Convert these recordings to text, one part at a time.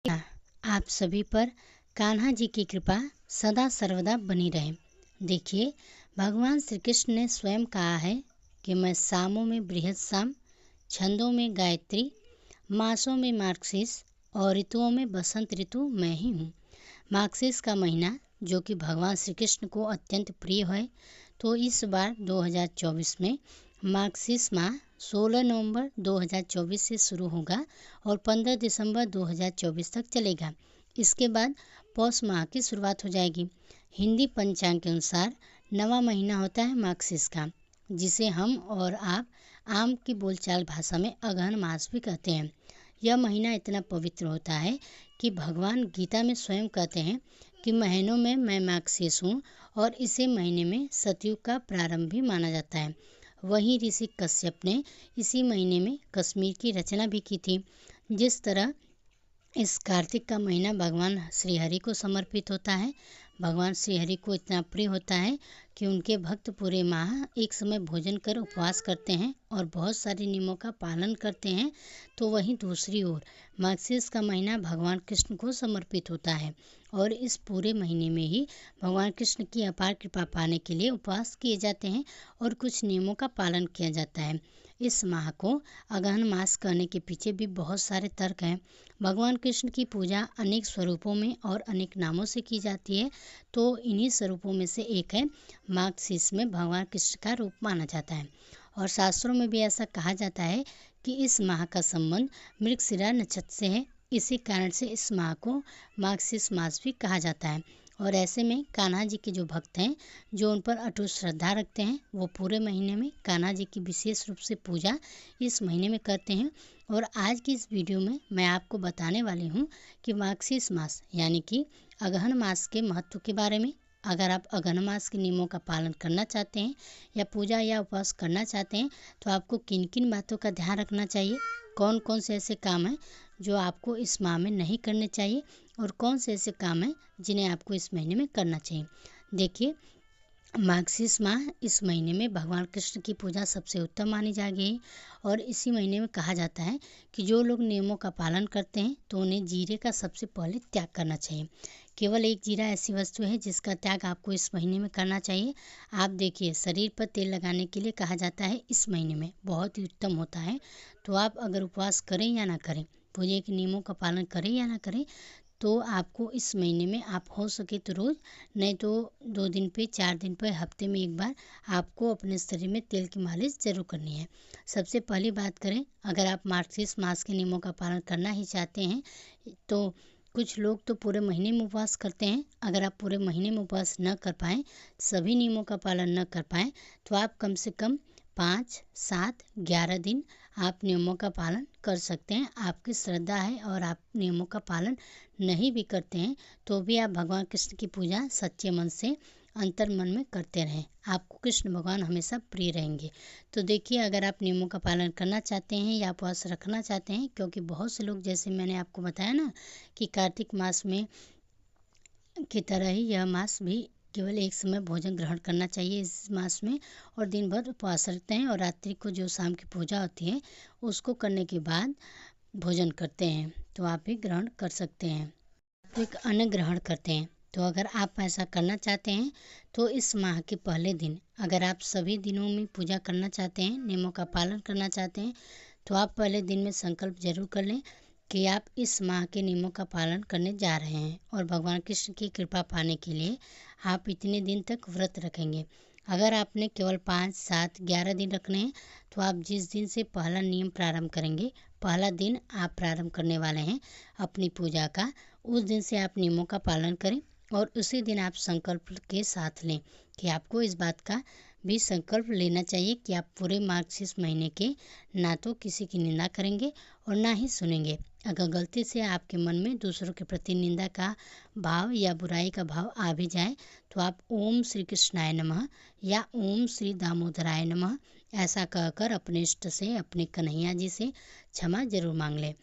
आप सभी पर कान्हा जी की कृपा सदा सर्वदा बनी रहे। देखिए, भगवान श्री कृष्ण ने स्वयं कहा है कि मैं सामों में बृहत साम, छंदों में गायत्री, मासों में मार्गशीर्ष और ऋतुओं में बसंत ऋतु मैं ही हूँ। मार्गशीर्ष का महीना जो कि भगवान श्री कृष्ण को अत्यंत प्रिय है, तो इस बार 2024 में मार्गशीर्ष माह 16 नवंबर 2024 से शुरू होगा और 15 दिसंबर 2024 तक चलेगा। इसके बाद पौष माह की शुरुआत हो जाएगी। हिंदी पंचांग के अनुसार नवा महीना होता है मार्गशीर्ष का, जिसे हम और आप आम की बोलचाल भाषा में अगहन मास भी कहते हैं। यह महीना इतना पवित्र होता है कि भगवान गीता में स्वयं कहते हैं कि महीनों में मैं मार्गशीर्ष हूँ और इसे महीने में सतयुग का प्रारंभ भी माना जाता है। वहीं ऋषि कश्यप ने इसी महीने में कश्मीर की रचना भी की थी। जिस तरह इस कार्तिक का महीना भगवान श्री हरि को समर्पित होता है, भगवान श्री हरि को इतना प्रिय होता है कि उनके भक्त पूरे माह एक समय भोजन कर उपवास करते हैं और बहुत सारे नियमों का पालन करते हैं। तो वहीं दूसरी ओर मार्गशीर्ष का महीना भगवान कृष्ण को समर्पित होता है और इस पूरे महीने में ही भगवान कृष्ण की अपार कृपा पाने के लिए उपवास किए जाते हैं और कुछ नियमों का पालन किया जाता है। इस माह को अगहन मास कहने के पीछे भी बहुत सारे तर्क हैं। भगवान कृष्ण की पूजा अनेक स्वरूपों में और अनेक नामों से की जाती है, तो इन्हीं स्वरूपों में से एक है मार्गशीर्ष में भगवान कृष्ण का रूप माना जाता है। और शास्त्रों में भी ऐसा कहा जाता है कि इस माह का संबंध मृगशिरा नक्षत्र से है। इसी कारण से इस माह को मार्गशीर्ष मास भी कहा जाता है। और ऐसे में कान्हा जी के जो भक्त हैं, जो उन पर अटूट श्रद्धा रखते हैं, वो पूरे महीने में कान्हा जी की विशेष रूप से पूजा इस महीने में करते हैं। और आज की इस वीडियो में मैं आपको बताने वाली हूँ कि मार्गशीर्ष मास यानी कि अगहन मास के महत्व के बारे में। अगर आप अगहन मास के नियमों का पालन करना चाहते हैं या पूजा या उपवास करना चाहते हैं, तो आपको किन किन बातों का ध्यान रखना चाहिए, कौन कौन से ऐसे काम हैं जो आपको इस माह में नहीं करने चाहिए और कौन से ऐसे काम हैं जिन्हें आपको इस महीने में करना चाहिए। देखिए, मार्गशीर्ष माह इस महीने में भगवान कृष्ण की पूजा सबसे उत्तम मानी जाएगी और इसी महीने में कहा जाता है कि जो लोग नियमों का पालन करते हैं तो उन्हें जीरे का सबसे पहले त्याग करना चाहिए। केवल एक जीरा ऐसी वस्तु है जिसका त्याग आपको इस महीने में करना चाहिए। आप देखिए, शरीर पर तेल लगाने के लिए कहा जाता है इस महीने में बहुत ही उत्तम होता है। तो आप अगर उपवास करें या ना करें, पूजा के नियमों का पालन करें या ना करें, तो आपको इस महीने में आप हो सके तो रोज़, नहीं तो 2 दिन पे, 4 दिन पे, हफ्ते में एक बार आपको अपने शरीर में तेल की मालिश ज़रूर करनी है। सबसे पहली बात करें, अगर आप मार्गशीर्ष मास के नियमों का पालन करना ही चाहते हैं, तो कुछ लोग तो पूरे महीने में उपवास करते हैं। अगर आप पूरे महीने में उपवास न कर पाएँ, सभी नियमों का पालन न कर पाएँ, तो आप कम से कम 5, 7, 11 दिन आप नियमों का पालन कर सकते हैं। आपकी श्रद्धा है और आप नियमों का पालन नहीं भी करते हैं तो भी आप भगवान कृष्ण की पूजा सच्चे मन से अंतर मन में करते रहें। आपको कृष्ण भगवान हमेशा प्रिय रहेंगे। तो देखिए, अगर आप नियमों का पालन करना चाहते हैं या उपवास रखना चाहते हैं, क्योंकि बहुत से लोग, जैसे मैंने आपको बताया ना कि कार्तिक मास में की तरह ही यह मास भी केवल एक समय भोजन ग्रहण करना चाहिए इस मास में, और दिन भर उपवास रखते हैं और रात्रि को जो शाम की पूजा होती है उसको करने के बाद भोजन करते हैं, तो आप भी ग्रहण कर सकते हैं, सात्विक अन्न ग्रहण करते हैं। तो अगर आप ऐसा करना चाहते हैं तो इस माह के पहले दिन, अगर आप सभी दिनों में पूजा करना चाहते हैं, नियमों का पालन करना चाहते हैं, तो आप पहले दिन में संकल्प जरूर कर लें कि आप इस माह के नियमों का पालन करने जा रहे हैं और भगवान कृष्ण की कृपा पाने के लिए आप इतने दिन तक व्रत रखेंगे। अगर आपने केवल 5, 7, 11 दिन रखने हैं, तो आप जिस दिन से पहला नियम प्रारंभ करेंगे, पहला दिन आप प्रारंभ करने वाले हैं अपनी पूजा का, उस दिन से आप नियमों का पालन करें और उसी दिन आप संकल्प के साथ लें कि आपको इस बात का भी संकल्प लेना चाहिए कि आप पूरे मार्गशीर्ष महीने के ना तो किसी की निंदा करेंगे और ना ही सुनेंगे। अगर गलती से आपके मन में दूसरों के प्रति निंदा का भाव या बुराई का भाव आ भी जाए, तो आप ओम श्री कृष्णाय नमः या ओम श्री दामोदराय नमः ऐसा कहकर अपने इष्ट से, अपने कन्हैया जी से क्षमा जरूर मांग लें।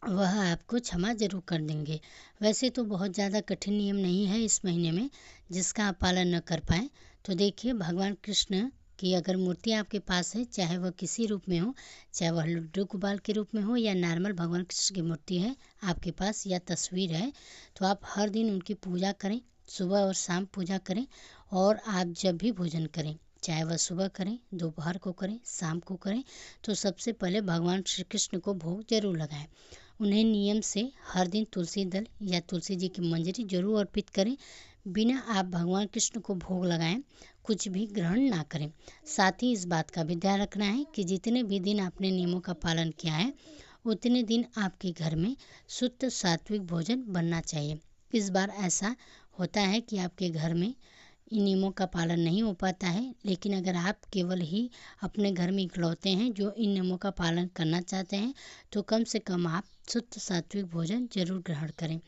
वह आपको क्षमा जरूर कर देंगे। वैसे तो बहुत ज़्यादा कठिन नियम नहीं है इस महीने में जिसका आप पालन न कर पाएँ। तो देखिए, भगवान कृष्ण कि अगर मूर्ति आपके पास है, चाहे वह किसी रूप में हो, चाहे वह लड्डू गोपाल के रूप में हो या नॉर्मल भगवान कृष्ण की मूर्ति है आपके पास या तस्वीर है, तो आप हर दिन उनकी पूजा करें, सुबह और शाम पूजा करें। और आप जब भी भोजन करें, चाहे वह सुबह करें, दोपहर को करें, शाम को करें, तो सबसे पहले भगवान श्री कृष्ण को भोग जरूर लगाएं। उन्हें नियम से हर दिन तुलसी दल या तुलसी जी की मंजरी जरूर अर्पित करें। बिना आप भगवान कृष्ण को भोग लगाएं कुछ भी ग्रहण ना करें। साथ ही इस बात का भी ध्यान रखना है कि जितने भी दिन आपने नियमों का पालन किया है उतने दिन आपके घर में शुद्ध सात्विक भोजन बनना चाहिए। इस बार ऐसा होता है कि आपके घर में इन नियमों का पालन नहीं हो पाता है, लेकिन अगर आप केवल ही अपने घर में इकलौते हैं जो इन नियमों का पालन करना चाहते हैं, तो कम से कम आप शुद्ध सात्विक भोजन जरूर ग्रहण करें।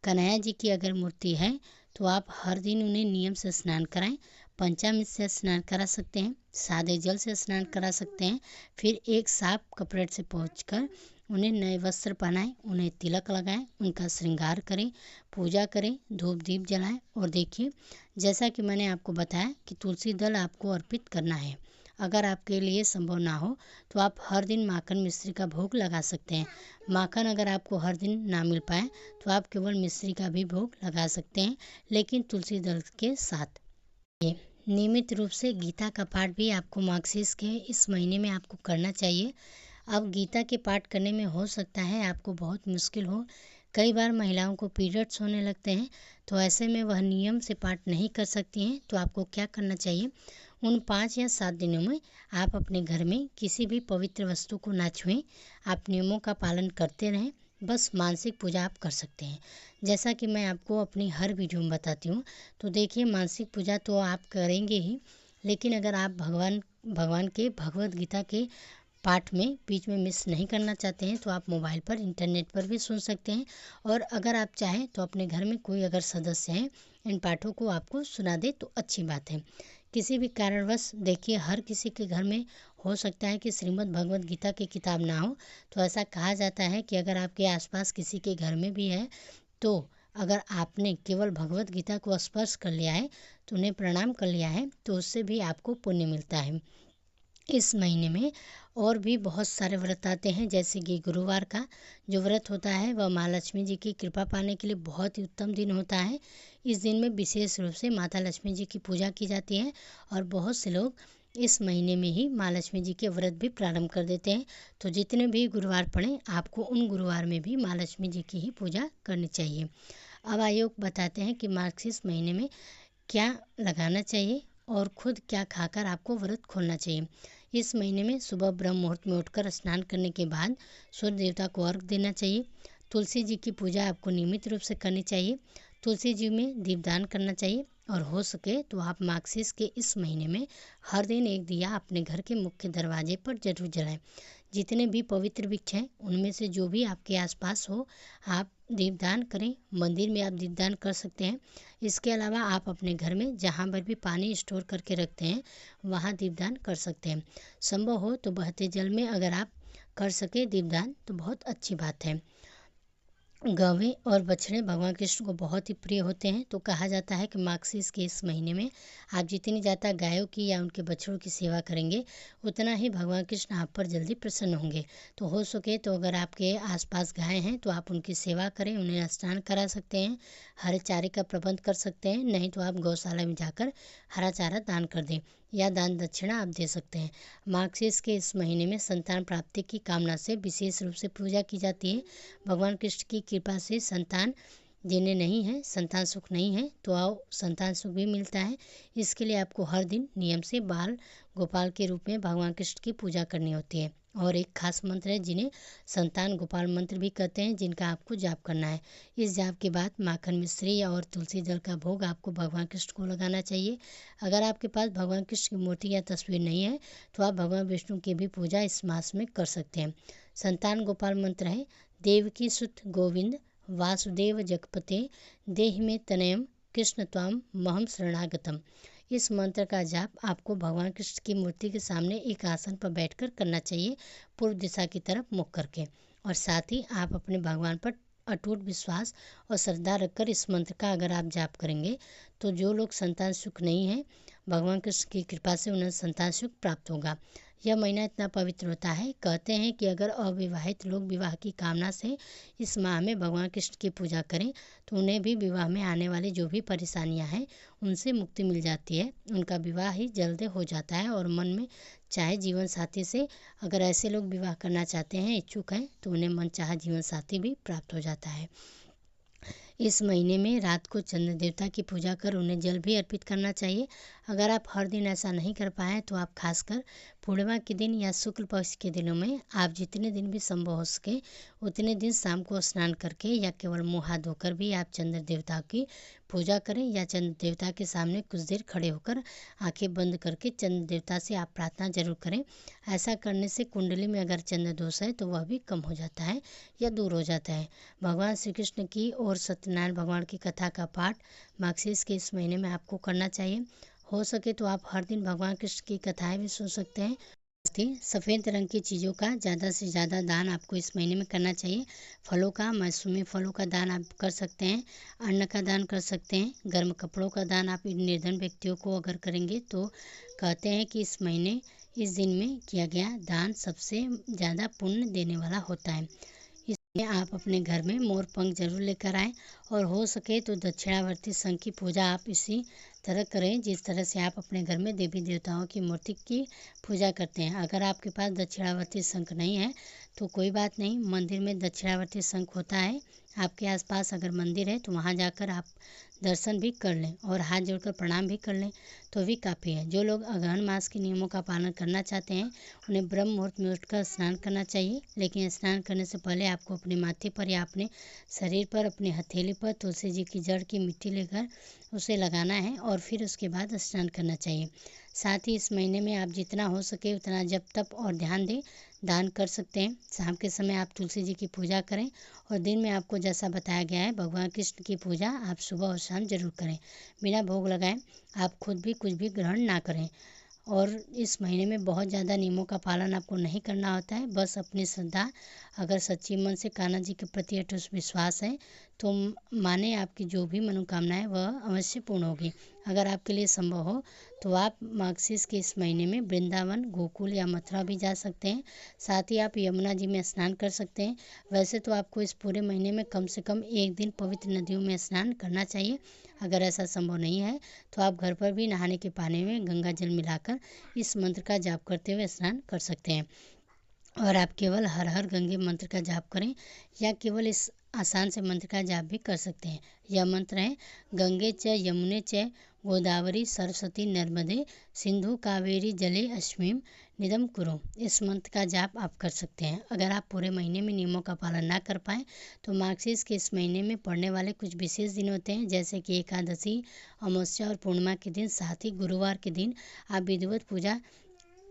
कन्हैया जी की अगर मूर्ति है तो आप हर दिन उन्हें नियम से स्नान कराएं। पंचामृत से स्नान करा सकते हैं, सादे जल से स्नान करा सकते हैं। फिर एक साफ कपड़े से पोंछकर उन्हें नए वस्त्र पहनाएं, उन्हें तिलक लगाएं, उनका श्रृंगार करें, पूजा करें, धूप दीप जलाएं। और देखिए, जैसा कि मैंने आपको बताया कि तुलसी दल आपको अर्पित करना है। अगर आपके लिए संभव ना हो तो आप हर दिन माखन मिश्री का भोग लगा सकते हैं। माखन अगर आपको हर दिन ना मिल पाए तो आप केवल मिश्री का भी भोग लगा सकते हैं, लेकिन तुलसी दल के साथ। नियमित रूप से गीता का पाठ भी आपको मार्गशीर्ष के इस महीने में आपको करना चाहिए। अब गीता के पाठ करने में हो सकता है आपको बहुत मुश्किल हो। कई बार महिलाओं को पीरियड्स होने लगते हैं, तो ऐसे में वह नियम से पाठ नहीं कर सकती हैं। तो आपको क्या करना चाहिए, उन 5 या 7 दिनों में आप अपने घर में किसी भी पवित्र वस्तु को ना छुएं। आप नियमों का पालन करते रहें, बस मानसिक पूजा आप कर सकते हैं। जैसा कि मैं आपको अपनी हर वीडियो में बताती हूँ, तो देखिए, मानसिक पूजा तो आप करेंगे ही, लेकिन अगर आप भगवान के भगवत गीता के पाठ में बीच में मिस नहीं करना चाहते हैं तो आप मोबाइल पर इंटरनेट पर भी सुन सकते हैं। और अगर आप चाहें तो अपने घर में कोई अगर सदस्य हैं इन पाठों को आपको सुना दे तो अच्छी बात है। किसी भी कारणवश देखिए, हर किसी के घर में हो सकता है कि श्रीमद् भगवत गीता की किताब ना हो, तो ऐसा कहा जाता है कि अगर आपके आसपास किसी के घर में भी है तो अगर आपने केवल भगवत गीता को स्पर्श कर लिया है, तो उन्हें प्रणाम कर लिया है, तो उससे भी आपको पुण्य मिलता है। इस महीने में और भी बहुत सारे व्रत आते हैं, जैसे कि गुरुवार का जो व्रत होता है वह माँ लक्ष्मी जी की कृपा पाने के लिए बहुत ही उत्तम दिन होता है। इस दिन में विशेष रूप से माता लक्ष्मी जी की पूजा की जाती है और बहुत से लोग इस महीने में ही माँ लक्ष्मी जी के व्रत भी प्रारंभ कर देते हैं। तो जितने भी गुरुवार पड़े आपको उन गुरुवार में भी माँ लक्ष्मी जी की ही पूजा करनी चाहिए। अब आयोग बताते हैं कि मार्गशीर्ष महीने में क्या लगाना चाहिए और खुद क्या खाकर आपको व्रत खोलना चाहिए। इस महीने में सुबह ब्रह्म मुहूर्त में उठकर स्नान करने के बाद सूर्य देवता को अर्घ देना चाहिए। तुलसी जी की पूजा आपको नियमित रूप से करनी चाहिए। तुलसी जी में दीपदान करना चाहिए और हो सके तो आप मार्गशीर्ष के इस महीने में हर दिन एक दिया अपने घर के मुख्य दरवाजे पर जरूर जलाएं। जितने भी पवित्र वृक्ष हैं उनमें से जो भी आपके आसपास हो आप दीपदान करें। मंदिर में आप दीपदान कर सकते हैं। इसके अलावा आप अपने घर में जहाँ पर भी पानी स्टोर करके रखते हैं वहाँ दीपदान कर सकते हैं। संभव हो तो बहते जल में अगर आप कर सके दीपदान तो बहुत अच्छी बात है। गौवें और बछड़े भगवान कृष्ण को बहुत ही प्रिय होते हैं, तो कहा जाता है कि मार्गशीर्ष के इस महीने में आप जितनी ज़्यादा गायों की या उनके बछड़ों की सेवा करेंगे उतना ही भगवान कृष्ण आप पर जल्दी प्रसन्न होंगे। तो हो सके तो अगर आपके आसपास गाय हैं तो आप उनकी सेवा करें, उन्हें स्नान करा सकते हैं, हरे चारे का प्रबंध कर सकते हैं। नहीं तो आप गौशाला में जाकर हरा चारा दान कर दें या दान दक्षिणा आप दे सकते हैं। मार्गशीर्ष के इस महीने में संतान प्राप्ति की कामना से विशेष रूप से पूजा की जाती है। भगवान कृष्ण की कृपा से संतान जिन्हें नहीं है, संतान सुख नहीं है, तो आओ संतान सुख भी मिलता है। इसके लिए आपको हर दिन नियम से बाल गोपाल के रूप में भगवान कृष्ण की पूजा करनी होती है। और एक खास मंत्र है जिन्हें संतान गोपाल मंत्र भी कहते हैं, जिनका आपको जाप करना है। इस जाप के बाद माखन मिश्री और तुलसी जल का भोग आपको भगवान कृष्ण को लगाना चाहिए। अगर आपके पास भगवान कृष्ण की मूर्ति या तस्वीर नहीं है तो आप भगवान विष्णु की भी पूजा इस मास में कर सकते हैं। संतान गोपाल मंत्र है, देवकी सुत गोविंद वासुदेव जगपते देहि में तनयम कृष्ण त्वाम महम शरणागतम। इस मंत्र का जाप आपको भगवान कृष्ण की मूर्ति के सामने एक आसन पर बैठकर करना चाहिए, पूर्व दिशा की तरफ मुख करके। और साथ ही आप अपने भगवान पर अटूट विश्वास और श्रद्धा रखकर इस मंत्र का अगर आप जाप करेंगे तो जो लोग संतान सुख नहीं है भगवान कृष्ण की कृपा से उन्हें संतान सुख प्राप्त होगा। यह महीना इतना पवित्र होता है, कहते हैं कि अगर अविवाहित लोग विवाह की कामना से इस माह में भगवान कृष्ण की पूजा करें तो उन्हें भी विवाह में आने वाली जो भी परेशानियां हैं उनसे मुक्ति मिल जाती है। उनका विवाह ही जल्द हो जाता है और मन में चाहे जीवन साथी से, अगर ऐसे लोग विवाह करना चाहते हैं, इच्छुक हैं, तो उन्हें मनचाहा जीवन साथी भी प्राप्त हो जाता है। इस महीने में रात को चंद्र देवता की पूजा कर उन्हें जल भी अर्पित करना चाहिए। अगर आप हर दिन ऐसा नहीं कर पाएँ तो आप खासकर पूर्णिमा के दिन या शुक्ल पक्ष के दिनों में आप जितने दिन भी संभव हो सके उतने दिन शाम को स्नान करके या केवल मुँह हाथ धोकर भी आप चंद्र देवता की पूजा करें, या चंद्र देवता के सामने कुछ देर खड़े होकर आंखें बंद करके चंद्र देवता से आप प्रार्थना जरूर करें। ऐसा करने से कुंडली में अगर चंद्र दोष है तो वह भी कम हो जाता है या दूर हो जाता है। भगवान श्री कृष्ण की और सत्यनारायण भगवान की कथा का पाठ मार्गशीर्ष के इस महीने में आपको करना चाहिए। हो सके तो आप हर दिन भगवान कृष्ण की कथाएं भी सुन सकते हैं। सफ़ेद रंग की चीज़ों का ज़्यादा से ज़्यादा दान आपको इस महीने में करना चाहिए। फलों का, मौसमी फलों का दान आप कर सकते हैं, अन्न का दान कर सकते हैं, गर्म कपड़ों का दान आप निर्धन व्यक्तियों को अगर करेंगे तो कहते हैं कि इस महीने इस दिन में किया गया दान सबसे ज़्यादा पुण्य देने वाला होता है। इसलिए आप अपने घर में मोर पंख जरूर लेकर आएँ और हो सके तो दक्षिणावर्ती शंख की पूजा आप इसी तरह करें जिस तरह से आप अपने घर में देवी देवताओं की मूर्ति की पूजा करते हैं। अगर आपके पास दक्षिणावर्ती शंख नहीं है तो कोई बात नहीं, मंदिर में दक्षिणावर्ती शंख होता है। आपके आसपास अगर मंदिर है तो वहाँ जाकर आप दर्शन भी कर लें और हाथ जोड़कर प्रणाम भी कर लें तो भी काफ़ी है। जो लोग अगहन मास के नियमों का पालन करना चाहते हैं उन्हें ब्रह्म मुहूर्त में उठकर स्नान करना चाहिए, लेकिन स्नान करने से पहले आपको अपने माथे पर या अपने शरीर पर, अपनी हथेली पर तुलसी जी की जड़ की मिट्टी लेकर उसे लगाना है और फिर उसके बाद स्नान करना चाहिए। साथ ही इस महीने में आप जितना हो सके उतना जप तप और ध्यान दें, दान कर सकते हैं। शाम के समय आप तुलसी जी की पूजा करें और दिन में आपको जैसा बताया गया है भगवान कृष्ण की पूजा आप सुबह और शाम जरूर करें। बिना भोग लगाएं आप खुद भी कुछ भी ग्रहण ना करें। और इस महीने में बहुत ज़्यादा नियमों का पालन आपको नहीं करना होता है, बस अपनी श्रद्धा, अगर सच्ची मन से कान्हा जी के प्रति अटूट विश्वास है तो माने आपकी जो भी मनोकामना है वह अवश्य पूर्ण होगी। अगर आपके लिए संभव हो तो आप मार्गशीर्ष के इस महीने में वृंदावन, गोकुल या मथुरा भी जा सकते हैं। साथ ही आप यमुना जी में स्नान कर सकते हैं। वैसे तो आपको इस पूरे महीने में कम से कम एक दिन पवित्र नदियों में स्नान करना चाहिए। अगर ऐसा संभव नहीं है तो आप घर पर भी नहाने के पानी में गंगा जल मिलाकर इस मंत्र का जाप करते हुए स्नान कर सकते हैं। और आप केवल हर हर गंगे मंत्र का जाप करें या केवल इस आसान से मंत्र का जाप भी कर सकते हैं। यह मंत्र है, गंगे च यमुने च गोदावरी सरस्वती नर्मदे सिंधु कावेरी जले अस्मिन् निदम कुरु। इस मंत्र का जाप आप कर सकते हैं। अगर आप पूरे महीने में नियमों का पालन ना कर पाएँ तो मार्गशीर्ष के इस महीने में पड़ने वाले कुछ विशेष दिन होते हैं, जैसे कि एकादशी, अमावस्या और पूर्णिमा के दिन, साथ ही गुरुवार के दिन आप विधिवत पूजा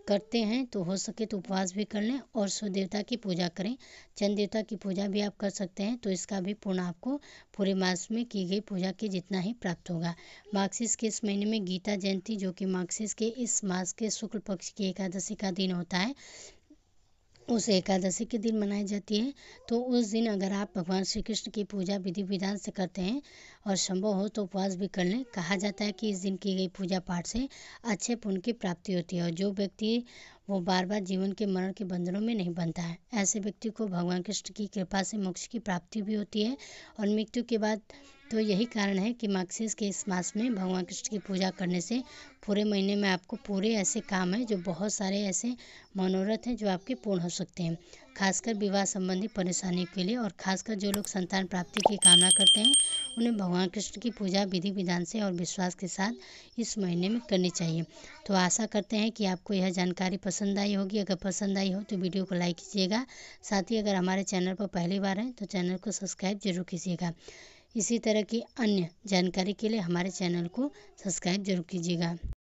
करते हैं तो हो सके तो उपवास भी कर लें और सूर्य देवता की पूजा करें। चंद्र देवता की पूजा भी आप कर सकते हैं तो इसका भी पुण्य आपको पूरे मास में की गई पूजा के जितना ही प्राप्त होगा। मार्गशीर्ष के इस महीने में गीता जयंती, जो कि मार्गशीर्ष के इस मास के शुक्ल पक्ष की एकादशी का दिन होता है, उस एकादशी के दिन मनाई जाती है। तो उस दिन अगर आप भगवान श्री कृष्ण की पूजा विधि विधान से करते हैं और संभव हो तो उपवास भी कर लें। कहा जाता है कि इस दिन की गई पूजा पाठ से अच्छे पुण्य की प्राप्ति होती है और जो व्यक्ति वो बार बार जीवन के मरण के बंधनों में नहीं बनता है, ऐसे व्यक्ति को भगवान कृष्ण की कृपा से मोक्ष की प्राप्ति भी होती है और मृत्यु के बाद। तो यही कारण है कि मार्गशीर्ष के इस मास में भगवान कृष्ण की पूजा करने से पूरे महीने में आपको पूरे ऐसे काम हैं, जो बहुत सारे ऐसे मनोरथ हैं जो आपके पूर्ण हो सकते हैं, खासकर विवाह संबंधी परेशानी के लिए। और खासकर जो लोग संतान प्राप्ति की कामना करते हैं उन्हें भगवान कृष्ण की पूजा विधि विधान से और विश्वास के साथ इस महीने में करनी चाहिए। तो आशा करते हैं कि आपको यह जानकारी पसंद आई होगी। अगर पसंद आई हो तो वीडियो को लाइक कीजिएगा। साथ ही अगर हमारे चैनल पर पहली बार हैं तो चैनल को सब्सक्राइब जरूर कीजिएगा। इसी तरह की अन्य जानकारी के लिए हमारे चैनल को सब्सक्राइब जरूर कीजिएगा।